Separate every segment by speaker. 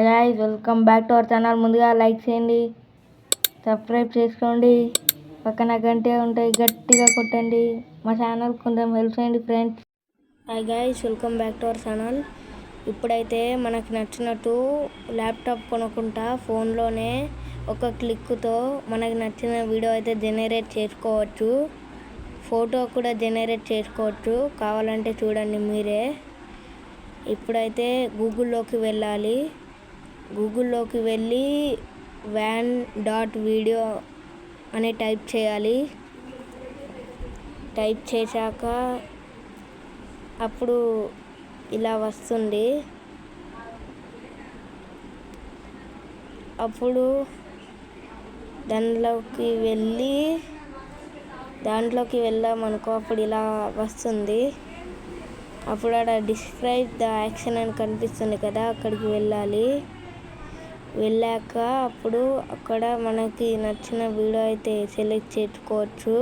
Speaker 1: Guys welcome back to our channel. ముందుగా like చేయండి, subscribe చేసుకోండి, పక్కన గంట ఉంటాయి గట్టిగా కొట్టండి. మా ఛానల్ కొంచెం హెల్ప్ చేయండి friends. Hi guys welcome back to our channel. ఇప్పుడైతే మనకు నచ్చినట్టు ల్యాప్టాప్ కొనుక్కుంటా ఫోన్లోనే ఒక క్లిక్తో మనకు నచ్చిన వీడియో అయితే జనరేట్ చేసుకోవచ్చు, ఫోటో కూడా జనరేట్ చేసుకోవచ్చు. కావాలంటే చూడండి మీరే. ఇప్పుడైతే గూగుల్లోకి వెళ్ళాలి. గూగుల్లోకి వెళ్ళి van.video అని టైప్ చేయాలి. టైప్ చేశాక అప్పుడు ఇలా వస్తుంది. అప్పుడు దాంట్లోకి వెళ్ళామనుకో అప్పుడు ఇలా వస్తుంది. అప్పుడు అక్కడ డిస్క్రైబ్ ద యాక్షన్ అని కనిపిస్తుంది కదా, అక్కడికి వెళ్ళాలి. వెళ్ళాక అప్పుడు అక్కడ మనకి నచ్చిన వీడియో అయితే సెలెక్ట్ చేసుకోవచ్చు.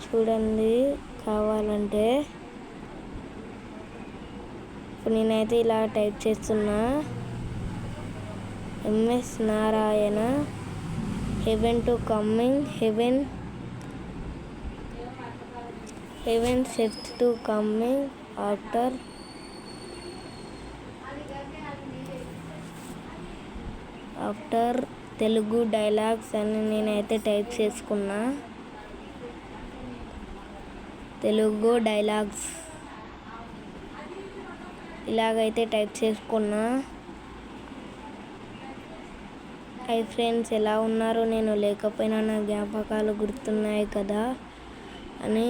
Speaker 1: చూడండి కావాలంటే. ఇప్పుడు నేనైతే ఇలా టైప్ చేస్తున్నా, MS Narayana heaven to coming, heaven set to coming after Telugu dialogues అని నేనైతే టైప్ చేసుకున్నా. తెలుగు డైలాగ్స్ ఇలాగైతే టైప్ చేసుకున్నా. హై ఫ్రెండ్స్, ఎలా ఉన్నారు? నేను లేకపోయినా నా జ్ఞాపకాలు గుర్తున్నాయి కదా అని.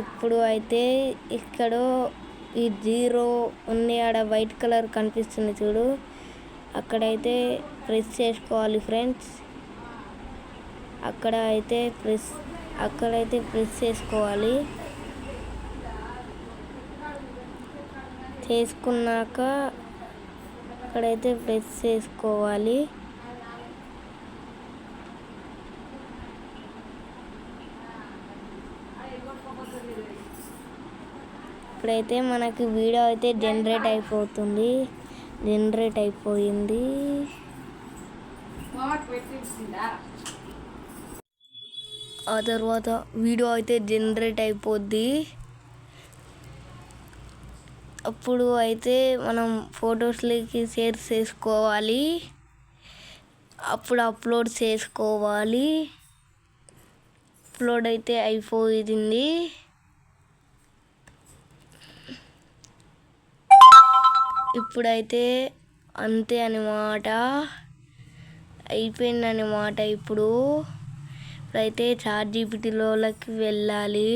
Speaker 1: ఇప్పుడు అయితే ఇక్కడ ఈ 0 ఉంది, ఆడ వైట్ కలర్ కనిపిస్తుంది చూడు, అక్కడైతే ప్రెస్ చేసుకోవాలి ఫ్రెండ్స్. అక్కడైతే ప్రెస్ చేసుకోవాలి. చేసుకున్నాక అక్కడైతే ప్రెస్ చేసుకోవాలి. ఇప్పుడైతే మనకి వీడియో అయితే జనరేట్ అయిపోయింది. ఆ తర్వాత వీడియో అయితే జనరేట్ అయిపోద్ది. అప్పుడు అయితే మనం ఫొటోస్లోకి షేర్ చేసుకోవాలి. అప్పుడు అప్లోడ్ చేసుకోవాలి. అప్లోడ్ అయితే అయిపోయింది. ఇప్పుడైతే అంతే అన్నమాట, అయిపోయిందన్నమాట. ఇప్పుడైతే ChatGPTలోకి వెళ్ళాలి.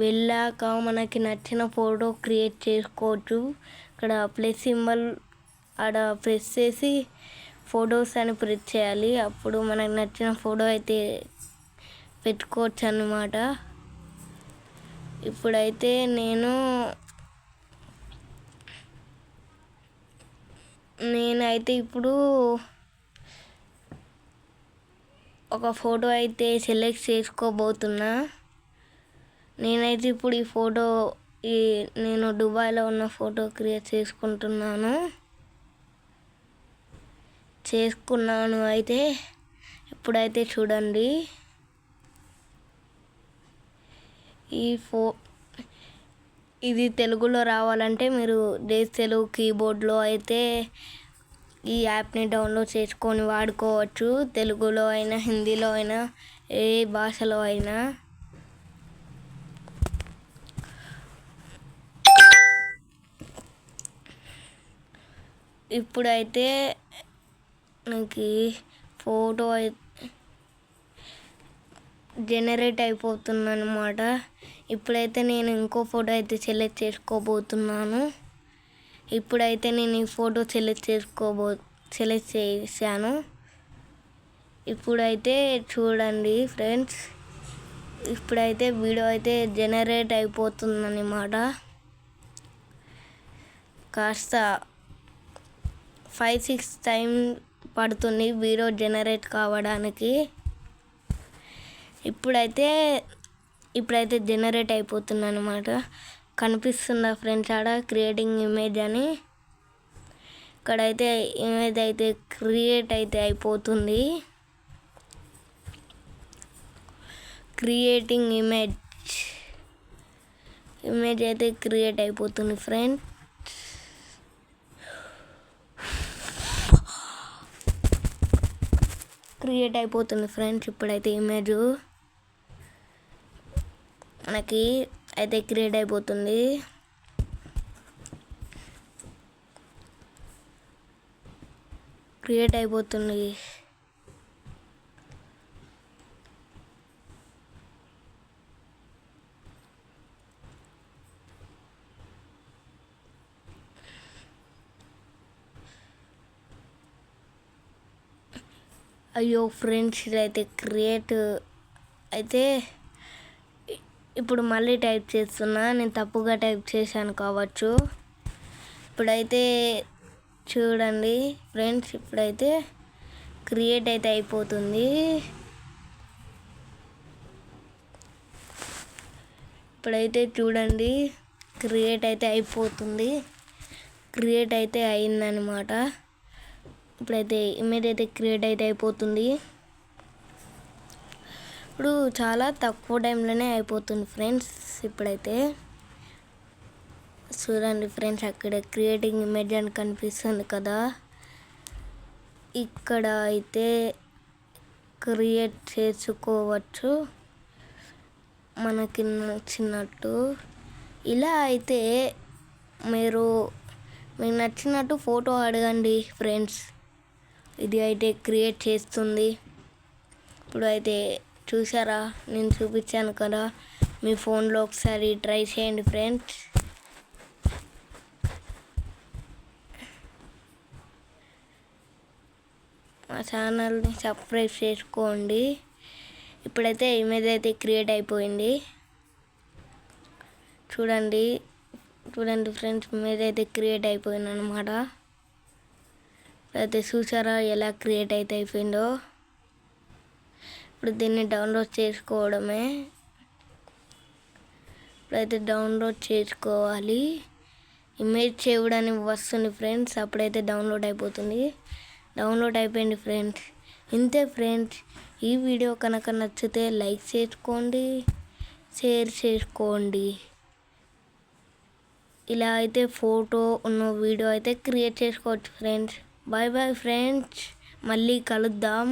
Speaker 1: వెళ్ళాక మనకి నచ్చిన ఫోటో క్రియేట్ చేసుకోవచ్చు. ఇక్కడ ప్లస్ సింబల్ ఆడ ప్రెస్ చేసి ఫొటోస్ అని ప్రెస్ చేయాలి. అప్పుడు మనకు నచ్చిన ఫోటో అయితే పెట్టుకోవచ్చు అన్నమాట. ఇప్పుడైతే నేనైతే ఇప్పుడు ఒక ఫోటో అయితే సెలెక్ట్ చేసుకోబోతున్నా. నేనైతే ఇప్పుడు ఈ ఫోటో నేను దుబాయ్లో ఉన్న ఫోటో క్రియేట్ చేసుకున్నాను అయితే. ఇప్పుడైతే చూడండి, ఇది తెలుగులో రావాలంటే మీరు తెలుగు కీబోర్డ్లో అయితే ఈ యాప్ని డౌన్లోడ్ చేసుకొని వాడుకోవచ్చు. తెలుగులో అయినా, హిందీలో అయినా, ఏ భాషలో అయినా. ఇప్పుడైతే నాకు ఫోటో జనరేట్ అయిపోతుంది అన్నమాట. ఇప్పుడైతే నేను ఇంకో ఫోటో అయితే సెలెక్ట్ చేసుకోబోతున్నాను. ఇప్పుడైతే నేను ఈ ఫోటో సెలెక్ట్ చేశాను. ఇప్పుడైతే చూడండి ఫ్రెండ్స్, ఇప్పుడైతే వీడియో అయితే జనరేట్ అయిపోతుంది అన్నమాట. కాస్త 5-6 టైం పడుతుంది వీడియో జనరేట్ కావడానికి. ఇప్పుడైతే జనరేట్ అయిపోతుంది అన్నమాట. కనిపిస్తుందా ఫ్రెండ్స్ ఆడ క్రియేటింగ్ ఇమేజ్ అని. ఇక్కడైతే ఇమేజ్ అయితే క్రియేట్ అయితే అయిపోతుంది. క్రియేటింగ్ ఇమేజ్ అయితే క్రియేట్ అయిపోతుంది ఫ్రెండ్స్. ఇప్పుడైతే ఇమేజ్ మనకి అయితే క్రియేట్ అయిపోతుంది. అయ్యో ఫ్రెండ్స్, ఇదైతే క్రియేట్ అయితే ఇప్పుడు మళ్ళీ టైప్ చేస్తున్నా. నేను తప్పుగా టైప్ చేశాను కావచ్చు. ఇప్పుడైతే చూడండి ఫ్రెండ్స్, ఇప్పుడైతే క్రియేట్ అయితే అయిపోతుంది. ఇప్పుడైతే చూడండి క్రియేట్ అయితే అయిపోతుంది. క్రియేట్ అయితే అయిందనమాట. ఇప్పుడైతే ఇమేజ్ అయితే క్రియేట్ అయితే అయిపోతుంది. ఇప్పుడు చాలా తక్కువ టైంలోనే అయిపోతుంది ఫ్రెండ్స్. ఇప్పుడైతే చూడండి ఫ్రెండ్స్, అక్కడ క్రియేటింగ్ ఇమేజ్ అని కనిపిస్తుంది కదా, ఇక్కడ అయితే క్రియేట్ చేసుకోవచ్చు మనకి నచ్చినట్టు. ఇలా అయితే మీకు నచ్చినట్టు ఫోటో అడగండి ఫ్రెండ్స్, ఇది అయితే క్రియేట్ చేస్తుంది. ఇప్పుడు అయితే చూసారా, నేను చూపించాను కదా, మీ ఫోన్లో ఒకసారి ట్రై చేయండి ఫ్రెండ్స్. మా ఛానల్ని సబ్స్క్రైబ్ చేసుకోండి. ఇప్పుడైతే ఇమేజ్ అయితే క్రియేట్ అయిపోయింది. చూడండి ఫ్రెండ్స్, ఇమేజ్ అయితే క్రియేట్ అయిపోయింది అనమాట. అయితే చూసారా ఎలా క్రియేట్ అయితే అయిపోయిందో. ఇప్పుడు దీన్ని డౌన్లోడ్ చేసుకోవడమే. ఇప్పుడైతే డౌన్లోడ్ చేసుకోవాలి. ఇమేజ్ చేయడానికి వస్తుంది ఫ్రెండ్స్, అప్పుడైతే డౌన్లోడ్ అయిపోతుంది. డౌన్లోడ్ అయిపోయింది ఫ్రెండ్స్. ఇంతే ఫ్రెండ్స్, ఈ వీడియో కనుక నచ్చితే లైక్ చేసుకోండి, షేర్ చేసుకోండి. ఇలా అయితే ఫోటో ఉన్న వీడియో అయితే క్రియేట్ చేసుకోవచ్చు ఫ్రెండ్స్. బాయ్ బాయ్ ఫ్రెండ్స్, మళ్ళీ కలుద్దాం.